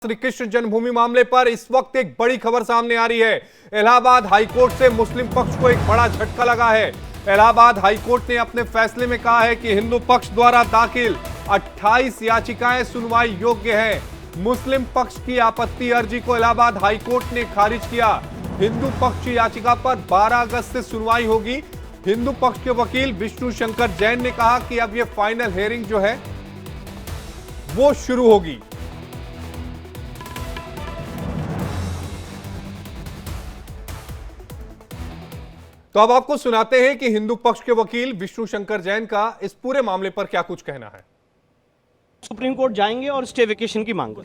श्री कृष्ण जन्मभूमि मामले पर इस वक्त एक बड़ी खबर सामने आ रही है। इलाहाबाद हाईकोर्ट से मुस्लिम पक्ष को एक बड़ा झटका लगा है। इलाहाबाद हाईकोर्ट ने अपने फैसले में कहा है कि हिंदू पक्ष द्वारा दाखिल 28 याचिकाएं सुनवाई योग्य हैं। मुस्लिम पक्ष की आपत्ति अर्जी को इलाहाबाद हाईकोर्ट ने खारिज किया। हिंदू पक्ष की याचिका पर 12 अगस्त से सुनवाई होगी। हिंदू पक्ष के वकील विष्णु शंकर जैन ने कहा कि अब यह फाइनल हियरिंग जो है वो शुरू होगी। तो अब आपको सुनाते हैं कि हिंदू पक्ष के वकील विष्णु शंकर जैन का इस पूरे मामले पर क्या कुछ कहना है। सुप्रीम कोर्ट जाएंगे और स्टे वेकेशन की मांग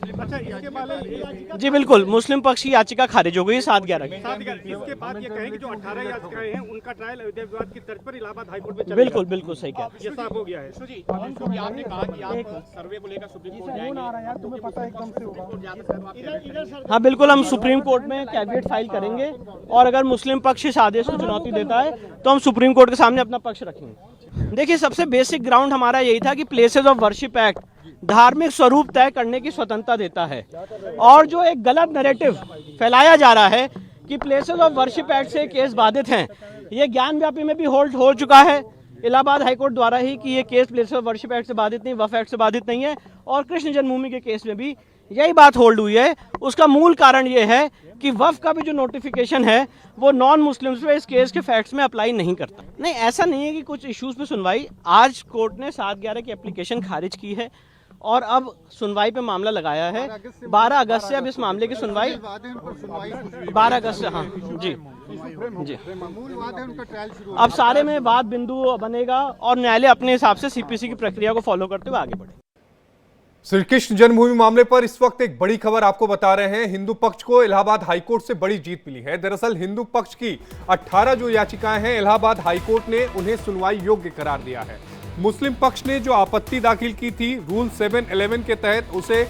जी बिल्कुल, मुस्लिम पक्ष की याचिका खारिज हो गई 7/11 इसके बाद ये कहें कि जो 18 याचिकाएं हैं उनका ट्रायल अयोध्या विवाद की तर्ज पर इलाहाबाद हाईकोर्ट में चलेगा। बिल्कुल बिल्कुल सही कहा, ये साफ हो गया है। आपने कहा कि आप सर्वे को लेकर सुप्रीम कोर्ट जाएंगे, तुम्हें पता एकदम से होगा। हाँ बिल्कुल, हम सुप्रीम कोर्ट में कैविएट फाइल करेंगे और अगर मुस्लिम पक्ष इस आदेश को चुनौती देता है तो हम सुप्रीम कोर्ट के सामने अपना पक्ष रखेंगे। देखिए, सबसे बेसिक ग्राउंड हमारा यही था कि प्लेसेस ऑफ वर्शिप एक्ट धार्मिक स्वरूप तय करने की स्वतंत्रता देता है, और जो एक गलत नैरेटिव फैलाया जा रहा है कि प्लेसेस ऑफ वर्शिप एक्ट से केस बाधित हैं, ये ज्ञान व्यापी में भी होल्ड हो चुका है इलाहाबाद हाईकोर्ट द्वारा ही कि ये case places of worship act से बाधित नहीं, वक्फ एक्ट से बाधित नहीं है, और कृष्ण जन्मभूमि के केस में भी यही बात होल्ड हुई है। उसका मूल कारण ये है कि वक्फ का भी जो नोटिफिकेशन है वो नॉन मुस्लिम्स पे इस केस के फैक्ट्स में अप्लाई नहीं करता। नहीं, ऐसा नहीं है कि कुछ इश्यूज पे सुनवाई, आज कोर्ट ने 7/11 की एप्लीकेशन खारिज की है और अब सुनवाई पे मामला लगाया है 12 अगस्त से। अब इस मामले की सुनवाई 12 अगस्त से, हाँ जी जी, अब सारे में वाद बिंदु बनेगा और न्यायालय अपने हिसाब से सीपीसी की प्रक्रिया को फॉलो करते हुए आगे बढ़े। श्री कृष्ण जन्मभूमि मामले पर इस वक्त एक बड़ी खबर आपको बता रहे हैं। हिंदू पक्ष को इलाहाबाद हाईकोर्ट से बड़ी जीत मिली है। दरअसल हिंदू पक्ष की 18 जो याचिकाएं हैं, इलाहाबाद हाईकोर्ट ने उन्हें सुनवाई योग्य करार दिया है। मुस्लिम पक्ष ने जो आपत्ति दाखिल की थी रूल 711 के तहत, उसे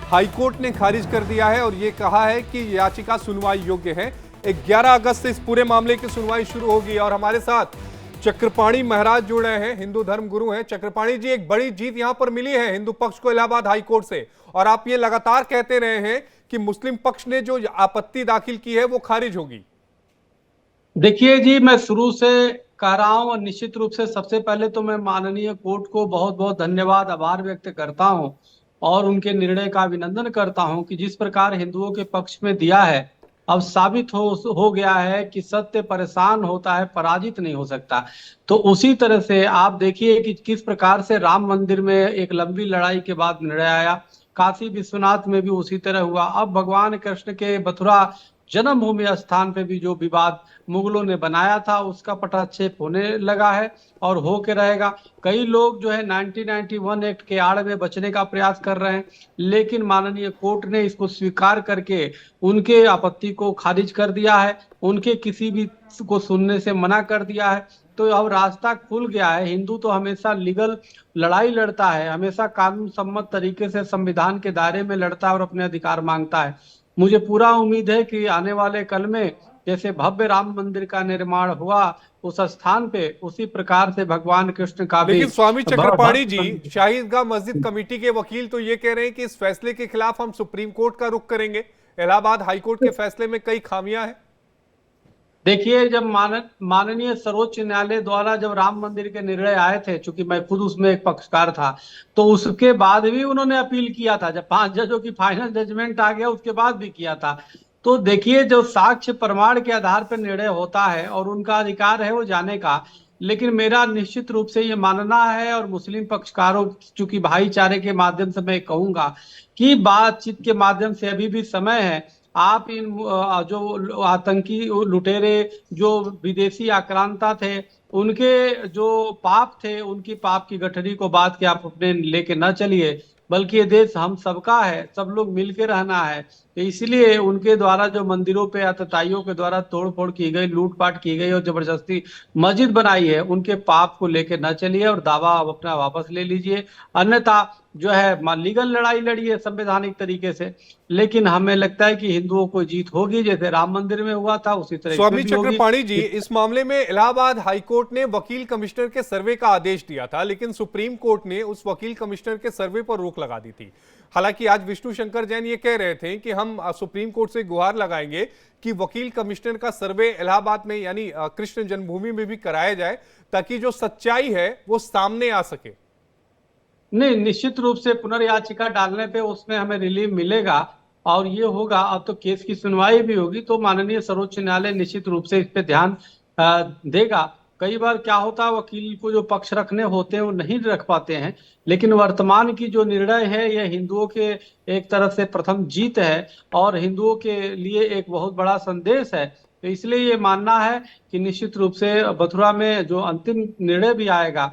हाईकोर्ट ने खारिज कर दिया है और ये कहा है कि याचिका सुनवाई योग्य है। 11 अगस्त से इस पूरे मामले की सुनवाई शुरू होगी। और हमारे साथ चक्रपाणी महाराज जुड़ रहे हैं, हिंदू धर्म गुरु हैं। चक्रपाणी जी, एक बड़ी जीत यहां पर मिली है हिंदू पक्ष को इलाहाबाद हाईकोर्ट से, और आप ये लगातार कहते रहे हैं कि मुस्लिम पक्ष ने जो आपत्ति दाखिल की है वो खारिज होगी। देखिए जी, मैं शुरू से कह रहा हूं और निश्चित रूप से सबसे पहले तो मैं माननीय कोर्ट को बहुत बहुत धन्यवाद, आभार व्यक्त करता हूं और उनके निर्णय का अभिनंदन करता हूं कि जिस प्रकार हिंदुओं के पक्ष में दिया है, अब साबित हो गया है कि सत्य परेशान होता है, पराजित नहीं हो सकता। तो उसी तरह से आप देखिए कि किस प्रकार से राम मंदिर में एक लंबी लड़ाई के बाद निर्णय आया, काशी विश्वनाथ में भी उसी तरह हुआ। अब भगवान कृष्ण के मथुरा जन्मभूमि स्थान पे भी जो विवाद मुगलों ने बनाया था उसका पटाक्षेप होने लगा है और हो के रहेगा। कई लोग जो है 1991 एक्ट के आड़ में बचने का प्रयास कर रहे हैं, लेकिन माननीय कोर्ट ने इसको स्वीकार करके उनके आपत्ति को खारिज कर दिया है, उनके किसी भी को सुनने से मना कर दिया है। तो अब रास्ता खुल गया है। हिंदू तो हमेशा लीगल लड़ाई लड़ता है, हमेशा कानून सम्मत तरीके से संविधान के दायरे में लड़ता है और अपने अधिकार मांगता है। मुझे पूरा उम्मीद है कि आने वाले कल में जैसे भव्य राम मंदिर का निर्माण हुआ उस स्थान पे, उसी प्रकार से भगवान कृष्ण का भी। लेकिन स्वामी चक्रपाणी जी, शाही ईदगाह मस्जिद कमेटी के वकील तो ये कह रहे हैं कि इस फैसले के खिलाफ हम सुप्रीम कोर्ट का रुख करेंगे। इलाहाबाद हाईकोर्ट के फैसले में कई खामियां हैं। देखिए, जब माननीय सर्वोच्च न्यायालय द्वारा जब राम मंदिर के निर्णय आए थे, चूंकि मैं खुद उसमें एक पक्षकार था, तो उसके बाद भी उन्होंने अपील किया था। जब 5 जजों की फाइनल जजमेंट आ गया उसके बाद भी किया था। तो देखिए, जो साक्ष्य प्रमाण के आधार पर निर्णय होता है और उनका अधिकार है वो जाने का, लेकिन मेरा निश्चित रूप से ये मानना है और मुस्लिम पक्षकारों, चूंकि भाईचारे के माध्यम से मैं कहूंगा कि बातचीत के माध्यम से अभी भी समय है। आप इन जो आतंकी लुटेरे, जो विदेशी आक्रांता थे, उनके जो पाप थे, उनकी पाप की गठरी को बात के आप अपने लेके न चलिए, बल्कि ये देश हम सबका है, सब लोग मिलकर रहना है। तो इसलिए उनके द्वारा जो मंदिरों पे आतताइयों के द्वारा तोड़फोड़ की गई, लूटपाट की गई और जबरदस्ती मस्जिद बनाई है, उनके पाप को लेकर न चलिए और दावा अपना वापस ले लीजिए। अन्यथा जो है लीगल लड़ाई लड़िए संवैधानिक तरीके से, लेकिन हमें लगता है कि हिंदुओं को जीत होगी, जैसे राम मंदिर में हुआ था उसी तरह। स्वामी चक्रपाणी जी, इस मामले में इलाहाबाद हाईकोर्ट ने वकील कमिश्नर के सर्वे का आदेश दिया था, लेकिन सुप्रीम कोर्ट ने उस वकील कमिश्नर के सर्वे पर रोक लगा दी थी। हालांकि आज विष्णु शंकर जैन ये कह रहे थे कि हम सुप्रीम कोर्ट से गुहार लगाएंगे कि वकील कमिश्नर का सर्वे इलाहाबाद में यानी कृष्ण जन्मभूमि में भी कराया जाए, ताकि जो सच्चाई है वो सामने आ सके। नहीं, निश्चित रूप से पुनर्याचिका डालने पे उसमें हमें रिलीफ मिलेगा और ये होगा। अब तो केस की सुनवाई भी होगी तो माननीय सर्वोच्च न्यायालय निश्चित रूप से इस पे ध्यान देगा। कई बार क्या होता है, वकील को जो पक्ष रखने होते हैं वो नहीं रख पाते हैं, लेकिन वर्तमान की जो निर्णय है ये हिंदुओं के एक तरह से प्रथम जीत है और हिंदुओं के लिए एक बहुत बड़ा संदेश है। तो इसलिए ये मानना है कि निश्चित रूप से मथुरा में जो अंतिम निर्णय भी आएगा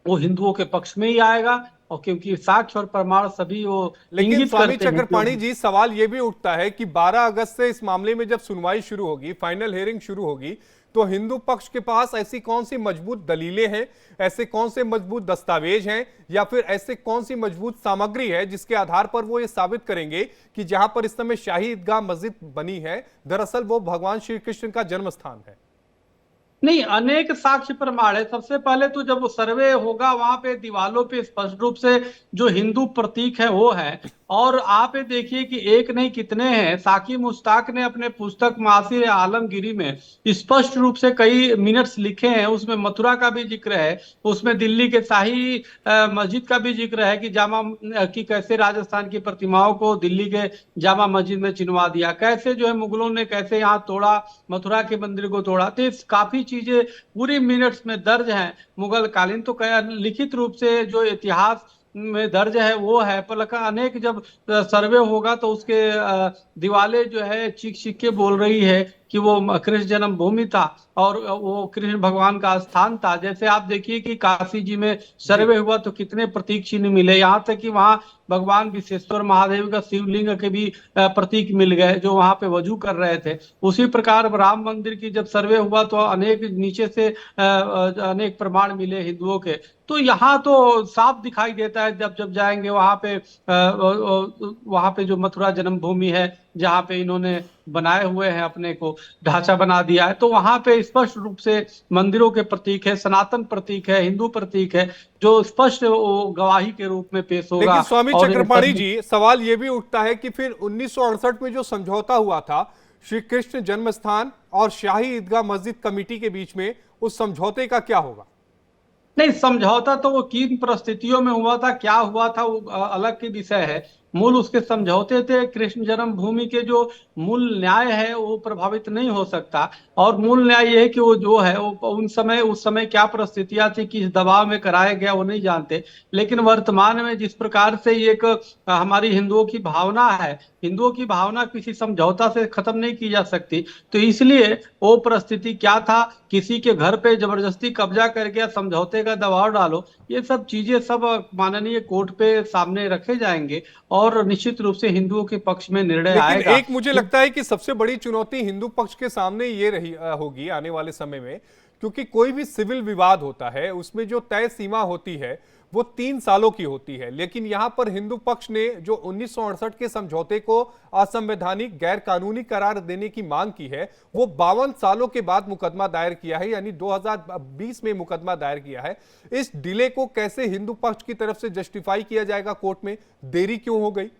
वो हिंदुओं के पक्ष में ही आएगा, और क्योंकि साक्ष्य और प्रमाण सभी वो लेकिन इंगित स्वामी करते हैं चक्रपाणी जी, सवाल यह भी उठता है कि 12 अगस्त से इस मामले में जब सुनवाई शुरू होगी, फाइनल हियरिंग शुरू होगी, तो हिंदू पक्ष के पास ऐसी कौन सी मजबूत दलीलें हैं, ऐसे कौन से मजबूत दस्तावेज हैं, या फिर ऐसे कौन सी मजबूत सामग्री है जिसके आधार पर वो ये साबित करेंगे कि जहां पर इस समय शाही ईदगाह मस्जिद बनी है दरअसल वो भगवान श्री कृष्ण का जन्म स्थान है? नहीं, अनेक साक्ष्य प्रमाण है। सबसे पहले तो जब वो सर्वे होगा वहां पे दीवालों पे स्पष्ट रूप से जो हिंदू प्रतीक है वो है, और आप ये देखिए कि एक नहीं कितने हैं। साकी मुश्ताक ने अपने पुस्तक मासिर आलमगीरी में स्पष्ट रूप से कई मिनट्स लिखे हैं, उसमें मथुरा का भी जिक्र है, उसमें दिल्ली के शाही मस्जिद का भी जिक्र है कि जामा की कैसे राजस्थान की प्रतिमाओं को दिल्ली के जामा मस्जिद में चिनवा दिया, कैसे जो है मुगलों ने कैसे यहाँ तोड़ा, मथुरा के मंदिर को तोड़ा। तो काफी चीजें पूरी मिनट्स में दर्ज हैं मुगल कालीन। तो लिखित रूप से जो इतिहास में दर्ज है वो है, पर अनेक जब सर्वे होगा तो उसके दीवारें जो है चीख चीख के बोल रही है कि वो कृष्ण जन्मभूमि था और वो कृष्ण भगवान का स्थान था। जैसे आप देखिए कि काशी जी में सर्वे हुआ तो कितने प्रतीक चिन्ह मिले, यहाँ तक कि वहाँ भगवान विश्वेश्वर महादेव का शिवलिंग के भी प्रतीक मिल गए जो वहां पे वजू कर रहे थे। उसी प्रकार राम मंदिर की जब सर्वे हुआ तो अनेक नीचे से अनेक प्रमाण मिले हिंदुओं के। तो यहाँ तो साफ दिखाई देता है जब जब जाएंगे वहां पे जो मथुरा जन्मभूमि है जहाँ पे इन्होंने बनाए हुए हैं, अपने को ढांचा बना दिया है, तो वहां पे स्पष्ट रूप से मंदिरों के प्रतीक है, सनातन प्रतीक है, हिंदू प्रतीक है, जो स्पष्ट गवाही के रूप में पेश होगा। लेकिन स्वामी चक्रपाणी जी, सवाल यह भी उठता है कि फिर 1968 में जो समझौता हुआ था श्री कृष्ण जन्म स्थान और शाही ईदगाह मस्जिद कमेटी के बीच में, उस समझौते का क्या होगा? नहीं, समझौता तो वो किन परिस्थितियों में हुआ था, क्या हुआ था, वो अलग के विषय है। मूल उसके समझौते थे। कृष्ण जन्मभूमि के जो मूल न्याय है वो प्रभावित नहीं हो सकता, और मूल न्याय ये है कि वो जो है वो उस समय क्या परिस्थितियां थी, किस दबाव में कराया गया वो नहीं जानते। लेकिन वर्तमान में जिस प्रकार से एक हमारी हिंदुओं की भावना है, हिंदुओं की भावना किसी समझौता से खत्म नहीं की जा सकती। तो इसलिए वो परिस्थिति क्या था, किसी के घर पे जबरदस्ती कब्जा करके समझौते का दबाव डालो, ये सब चीजें सब माननीय कोर्ट पे सामने रखे जाएंगे और निश्चित रूप से हिंदुओं के पक्ष में निर्णय आएगा। लेकिन एक मुझे लगता है कि सबसे बड़ी चुनौती हिंदू पक्ष के सामने ये रही होगी आने वाले समय में, क्योंकि कोई भी सिविल विवाद होता है उसमें जो तय सीमा होती है वो 3 सालों की होती है, लेकिन यहां पर हिंदू पक्ष ने जो 1968 के समझौते को असंवैधानिक गैर कानूनी करार देने की मांग की है वो 52 सालों के बाद मुकदमा दायर किया है, यानी 2020 में मुकदमा दायर किया है। इस डिले को कैसे हिंदू पक्ष की तरफ से जस्टिफाई किया जाएगा कोर्ट में? देरी क्यों हो गई?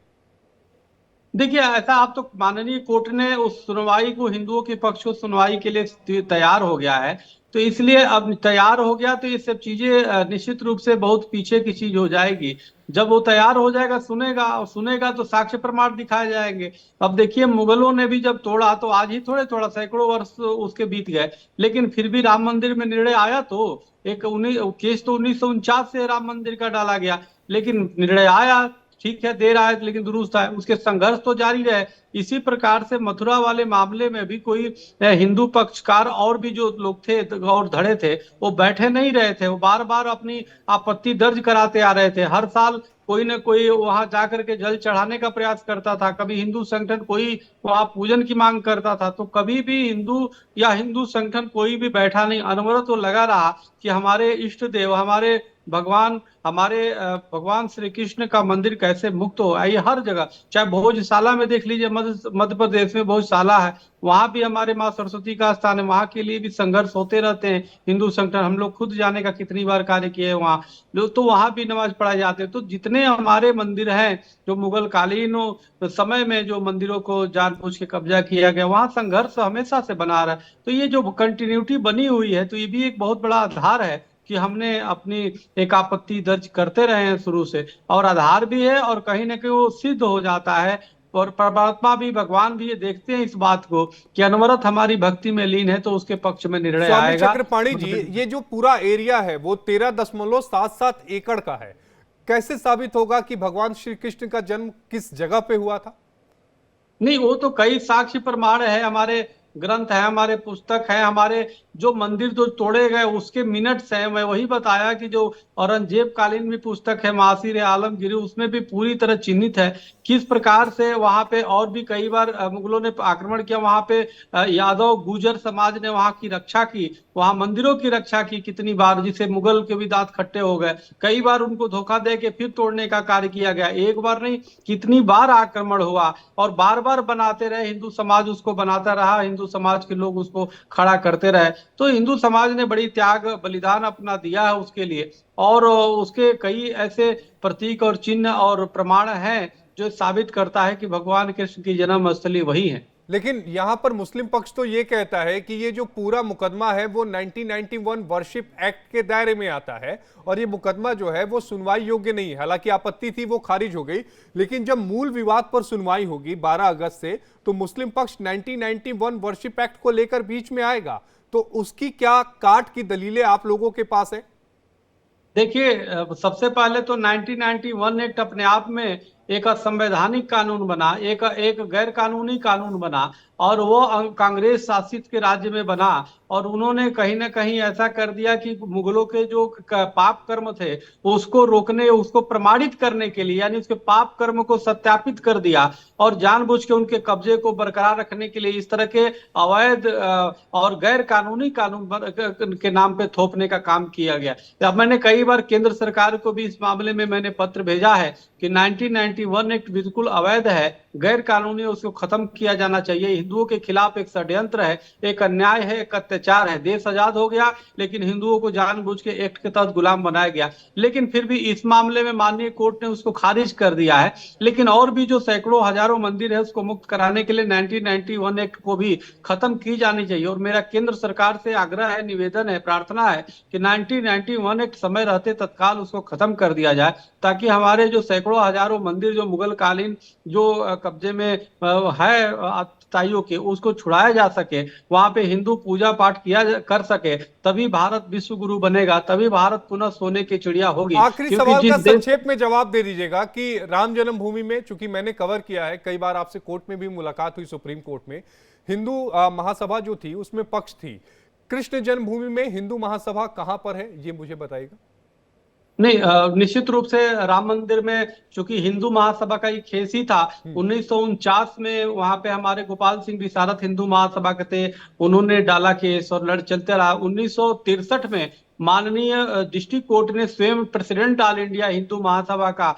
देखिए, ऐसा आप तो माननीय कोर्ट ने उस सुनवाई को, हिंदुओं के पक्ष को सुनवाई के लिए तैयार हो गया है, तो इसलिए अब तैयार हो गया तो ये सब चीजें निश्चित रूप से बहुत पीछे की चीज हो जाएगी। जब वो तैयार हो जाएगा, सुनेगा तो साक्ष्य प्रमाण दिखाए जाएंगे। अब देखिए, मुगलों ने भी जब तोड़ा तो आज ही थोड़ा सैकड़ों वर्ष उसके बीत गए, लेकिन फिर भी राम मंदिर में निर्णय आया। तो एक केस तो 1949 से राम मंदिर का डाला गया, लेकिन निर्णय आया, ठीक है, देर आया लेकिन दुरुस्त है, उसके संघर्ष तो जारी रहे। इसी प्रकार से मथुरा वाले मामले में भी कोई हिंदू पक्षकार और भी जो लोग थे और धड़े थे वो बैठे नहीं रहे थे, वो बार बार अपनी आपत्ति दर्ज कराते आ रहे थे। हर साल कोई न कोई वहां जाकर के जल चढ़ाने का प्रयास करता था, कभी हिंदू संगठन कोई वहां पूजन की मांग करता था, तो कभी भी हिंदू या हिंदू संगठन कोई भी बैठा नहीं। अनवरत वो लगा रहा कि हमारे इष्ट देव, हमारे भगवान हमारे भगवान श्री कृष्ण का मंदिर कैसे मुक्त हो। ये हर जगह, चाहे भोजशाला में देख लीजिए, मध्य प्रदेश में भोजशाला है, वहां भी हमारे माँ सरस्वती का स्थान है, वहां के लिए भी संघर्ष होते रहते हैं। हिंदू संगठन, हम लोग खुद जाने का कितनी बार कार्य किए हैं वहाँ, तो वहां भी नमाज पढ़ाए जाते हैं। तो जितने हमारे मंदिर हैं जो मुगल कालीन समय में जो मंदिरों को जानबूझ के कब्जा किया गया, वहां संघर्ष हमेशा से बना रहा है। तो ये जो कंटिन्यूटी बनी हुई है, तो ये भी एक बहुत बड़ा आधार है कि हमने अपनी एक आपत्ति दर्ज करते रहे हैं शुरू से, और आधार भी है, और कहीं ना कहीं वो सिद्ध हो जाता है। और परमात्मा भी, भगवान भी ये देखते हैं इस बात को कि अनवरत हमारी भक्ति में लीन है, तो उसके पक्ष में निर्णय स्वामी आएगा। चक्रपाणी जी, ये जो पूरा एरिया है वो 13.77 एकड़ का है। कैसे साबित होगा कि भगवान श्री कृष्ण का जन्म किस जगह पे हुआ था? नहीं, वो तो कई साक्ष्य प्रमाण है, हमारे ग्रंथ है, हमारे पुस्तक है, हमारे जो मंदिर जो तोड़े गए उसके मिनट्स हैं। मैं वही बताया कि जो औरंगजेब कालीन भी पुस्तक है मासिर आलमगीर, उसमें भी पूरी तरह चिन्हित है किस प्रकार से वहां पे, और भी कई बार मुगलों ने आक्रमण किया वहां पे, यादव गुर्जर समाज ने वहां की रक्षा की, वहां मंदिरों की रक्षा की कितनी बार, जिसे मुगल के भी दांत खट्टे हो गए। कई बार उनको धोखा दे के फिर तोड़ने का कार्य किया गया, एक बार नहीं कितनी बार आक्रमण हुआ, और बार बार बनाते रहे, हिंदू समाज उसको बनाता रहा, हिंदू समाज के लोग उसको खड़ा करते रहे। तो हिंदू समाज ने बड़ी त्याग बलिदान अपना दिया है उसके लिए, और उसके कई ऐसे प्रतीक और चिन्ह और प्रमाण हैं जो साबित करता है कि भगवान कृष्ण की जन्म स्थली वही है। लेकिन यहां पर मुस्लिम पक्ष तो ये कहता है कि ये जो पूरा मुकदमा है वो 1991 वर्शिप एक्ट के दायरे में आता है, और ये मुकदमा जो है वो सुनवाई योग्य नहीं है। हालांकि आपत्ति थी, वो खारिज हो गई, लेकिन जब मूल विवाद पर सुनवाई होगी 12 अगस्त से, तो मुस्लिम पक्ष 1991 वर्शिप एक्ट को लेकर बीच में आएगा। तो उसकी क्या काट की दलीलें आप लोगों के पास है? देखिए, सबसे पहले तो 1991 एक्ट अपने आप में एक असंवैधानिक कानून बना, एक गैर कानूनी कानून बना, और वो कांग्रेस शासित के राज्य में बना, और उन्होंने कहीं ना कहीं ऐसा कर दिया कि मुगलों के जो पाप कर्म थे उसको रोकने, उसको प्रमाणित करने के लिए, यानी उसके पाप कर्म को सत्यापित कर दिया, और जानबूझ के उनके कब्जे को बरकरार रखने के लिए इस तरह के अवैध और गैर कानूनी कानून के नाम पे थोपने का काम किया गया। अब मैंने कई बार केंद्र सरकार को भी इस मामले में मैंने पत्र भेजा है कि 1991 एक्ट बिल्कुल अवैध है, गैर कानूनी, उसको खत्म किया जाना चाहिए। हिंदुओं के खिलाफ एक षड्यंत्र है, एक अन्याय है, एक अत्याचार है। देश आजाद हो गया, लेकिन हिंदुओं को जानबूझ के एक्ट के तहत गुलाम बनाया गया। लेकिन फिर भी इस मामले में माननीय कोर्ट ने उसको खारिज कर दिया है। लेकिन और भी जो सैकड़ों हजारों मंदिर है उसको मुक्त कराने के लिए 1991 एक्ट को भी खत्म की जानी चाहिए। और मेरा केंद्र सरकार से आग्रह है, निवेदन है, प्रार्थना है कि 1991 एक्ट समय रहते तत्काल उसको खत्म कर दिया जाए, ताकि हमारे जो सैकड़ों हजारों मंदिर जो मुगल कालीन जो कब्जे में है ताइयों के, उसको छुड़ाया जा सके, वहां पे हिंदू पूजा पाठ कर सके, तभी भारत विश्व गुरु बनेगा, तभी भारत पुनः सोने की चिड़िया होगी। आखिरी सवाल का संक्षेप में जवाब दे दीजिएगा कि राम जन्मभूमि में, चूंकि मैंने कवर किया है, कई बार आपसे कोर्ट में भी मुलाकात हुई, सुप्रीम कोर्ट में हिंदू महासभा जो थी उसमें पक्ष थी, कृष्ण जन्मभूमि में हिंदू महासभा कहां पर है, ये मुझे बताइएगा। नहीं, निश्चित रूप से राम मंदिर में, चूंकि हिंदू महासभा का एक केस ही था 1949 में, वहां पे हमारे गोपाल सिंह विशारद हिंदू महासभा के थे, उन्होंने डाला केस और लड़ चलते रहा। 1963 में माननीय डिस्ट्रिक्ट कोर्ट ने स्वयं president all India Hindu Mahasabha का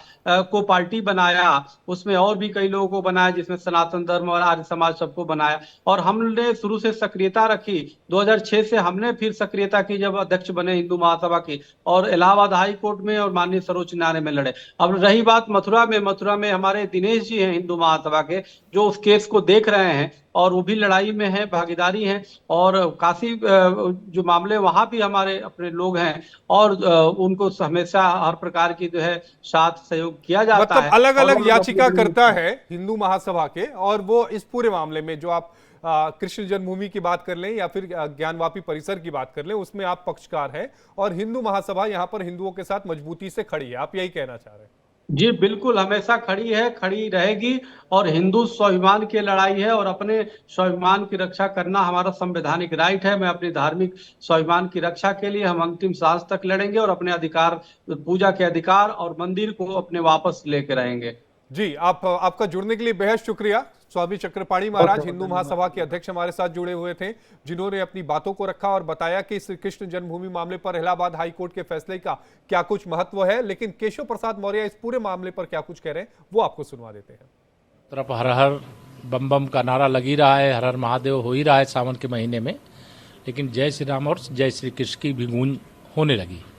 को पार्टी बनाया, उसमें और भी कई लोगों को बनाया, जिसमें सनातन धर्म और आर्य समाज सबको बनाया, और हमने शुरू से सक्रियता रखी। 2006 से हमने फिर सक्रियता की जब अध्यक्ष बने हिंदू महासभा की, और इलाहाबाद हाई कोर्ट में और माननीय सर्वोच्च न्यायालय में लड़े। अब रही बात मथुरा में हमारे दिनेश जी हैं हिंदू महासभा के, जो उस केस को देख रहे हैं, और वो भी लड़ाई में है, भागीदारी है, और काफी जो मामले वहां भी हमारे अपने लोग हैं, और उनको हमेशा हर प्रकार की जो है साथ सहयोग किया जाता है। मतलब अलग अलग याचिका करता है हिंदू महासभा के, और वो इस पूरे मामले में जो आप कृष्ण जन्मभूमि की बात कर लें या फिर ज्ञानवापी परिसर की बात कर लें, उसमें आप पक्षकार हैं, और हिंदू महासभा यहां पर हिंदुओं के साथ मजबूती से खड़ी है, आप यही कहना चाह रहे हैं? जी बिल्कुल, हमेशा खड़ी है, खड़ी रहेगी, और हिंदू स्वाभिमान की लड़ाई है, और अपने स्वाभिमान की रक्षा करना हमारा संवैधानिक राइट है। मैं अपनी धार्मिक स्वाभिमान की रक्षा के लिए हम अंतिम सांस तक लड़ेंगे, और अपने अधिकार, पूजा के अधिकार और मंदिर को अपने वापस लेके रहेंगे। जी, आपका जुड़ने के लिए बेहद शुक्रिया। स्वामी चक्रपाणी महाराज हिंदू महासभा के अध्यक्ष हमारे साथ जुड़े हुए थे, जिन्होंने अपनी बातों को रखा और बताया कि श्री कृष्ण जन्मभूमि मामले पर इलाहाबाद हाईकोर्ट के फैसले का क्या कुछ महत्व है। लेकिन केशव प्रसाद मौर्य इस पूरे मामले पर क्या कुछ कह रहे हैं वो आपको सुनवा देते हैं। तरफ हर हर बम बम का नारा लग ही रहा है, हर हर महादेव हो ही रहा है सावन के महीने में, लेकिन जय श्री राम और जय श्री कृष्ण की भी गूंज होने लगी।